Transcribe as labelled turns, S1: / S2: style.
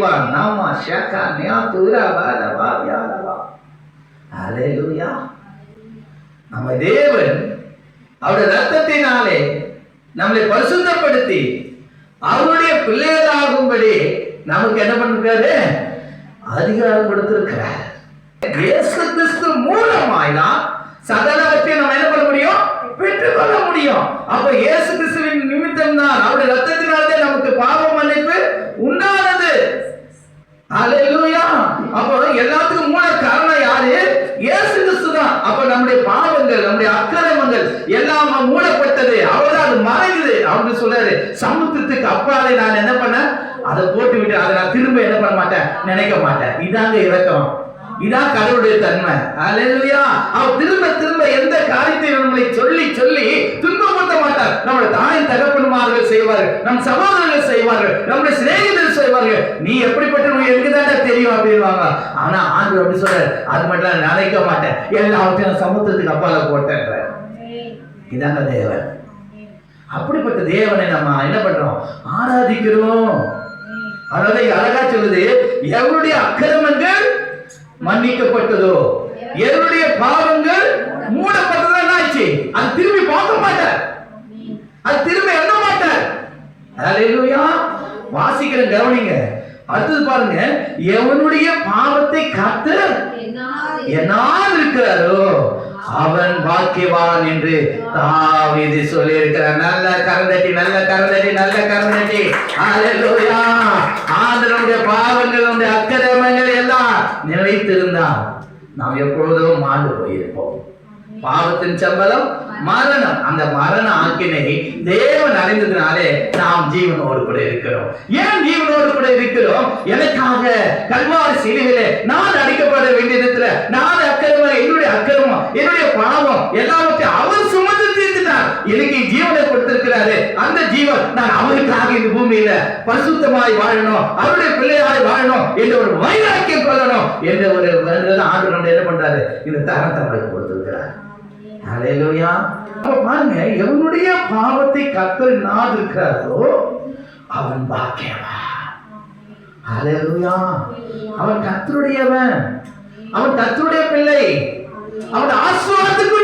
S1: லேபா நாமா ஷகா நியா துரா வாதவா யாதவா. ஹல்லேலூயா. நம்ம தேவன் அவருடைய ரத்தத்தினாலே நம்மளை பரிசுத்தப்படுத்தி அவருடைய பிள்ளைகளாகும்படி நமக்கு என்ன பண்ணிருக்காரு? அதிகாரம் கொடுத்திருக்கிறார். இயேசு கிறிஸ்து மூலமாய் தான் சகலவற்றையும் நம்ம என்ன பண்ண முடியும்? பெற்றுக்கொள்ள முடியும். அப்ப இயேசு கிறிஸ்துவின் நிமித்தம் தான், அவருடைய ரத்தத்தினாலே நமக்கு பாவ மன்னிப்பு உண்டானது. ஹல்லேலூயா. அப்போ எல்லாத்துக்கும் மூல காரணம் யாரு? இயேசு கிறிஸ்து தான். அப்ப நம்முடைய பாவங்கள், நம்முடைய அக்கிரமங்கள் எல்லாம் மூடப்பட்டது. அவர்தான் அது மறையுது. அவரு சொல்றாரு, சமுத்திரத்துக்கு அப்பாலே நான் என்ன பண்ண, அதை போட்டு விட்டு அதை நான் திரும்ப என்ன பண்ண மாட்டேன், நினைக்க மாட்டேன். இதாங்க இரக்கம், இதான் கடவுளுடைய தன்மை. ஹல்லேலூயா. அவர் திரும்ப திரும்ப எந்த காரியத்தை நம்மளை சொல்லி சொல்லி துன்பப்படுத்த மாட்டார். நம்முடைய தாயின் தகப்பன்மார்கள் செய்வார்கள், நம் சகோதரர்கள் செய்வார்கள், நம்முடைய சிநேகிதர்கள் செய்வார்கள். நீ எப்படிப்பட்ட எனக்கு தான் தெரியும் அப்படின்வாங்க. ஆனா ஆண்டவர் அப்படி சொல்றாரு, அது மட்டும் நினைக்க மாட்டேன், எல்லாவற்றையும் சமுத்திரத்துக்கு அப்பால போட்டேன். இதாங்க தேவன். அப்படிப்பட்ட தேவனை நம்ம என்ன பண்றோம்? ஆராதிக்கிறோம். அதனால அழகா சொல்லுது, எவருடைய அக்கிரமங்கள் மன்னிக்கப்பட்டதோ, எவருடைய பாவங்கள் மூடப்பட்டதோ என்ன ஆச்சு? அது திரும்பி பார்க்க மாட்டார், அது திரும்பி எண்ண மாட்டார். ஹல்லேலூயா. வாசிக்கிற கவனிங்க. அடுத்தது பாருங்க, எவனுடைய பாவத்தை காத்து என்னால் இருக்கிறாரோ அவன் பாக்கியவான் என்று தாவீது சொல்லி இருக்கிறார். நல்ல கரந்தட்டி, நல்ல கரந்தட்டி, நல்ல கரந்தட்டி. ஹல்லேலூயா. ஆண்டவருடைய பாவங்கள், நம்முடைய அக்கிரமங்கள் எல்லாம் நிலைத்திருந்தால் நாம் எப்பொழுதும் மாண்டு போயிருப்போம். பாவத்தின் சம்பளம் மரணம். அந்த மரண ஆக்கினை தேவன் அறிந்ததினாலே நாம் ஜீவனோடு கூட இருக்கிறோம். ஏன் ஜீவனோடு கூட இருக்கிறோம்? எனக்காக கல்வாரி சிலுவையிலே நான் அடிக்கப்பட வேண்டிய இடத்துல நான் அக்கிரமம், என்னுடைய அக்கிரமம், என்னுடைய பாவம் எல்லாவற்றையும் அவர் சுமந்து தீர்த்துட்டார். எனக்கு ஜீவனை கொடுத்திருக்கிறாரு. அந்த ஜீவன் நான் அவருக்காக இந்த பூமியில பரிசுத்தமாய் வாழணும், அவருடைய பிள்ளையாய் வாழணும் என்ற ஒரு வைராக்கியம் கொள்ளணும் என்ற ஒரு ஆண்டவர் நம்ம என்ன பண்றாரு? இந்த தரத்தை நம்மளுக்கு கொடுத்திருக்கிறார். ஹல்லேலூயா. அப்ப பாருங்க, எவனுடைய பாவத்தை கர்த்தர் நாடுகிறாரோ அவன் பாக்கியவான். ஹல்லேலூயா. அவன் கர்த்தருடையவன், அவன் கர்த்தருடைய பிள்ளை, அவன் ஆசீர்வாதத்துக்கு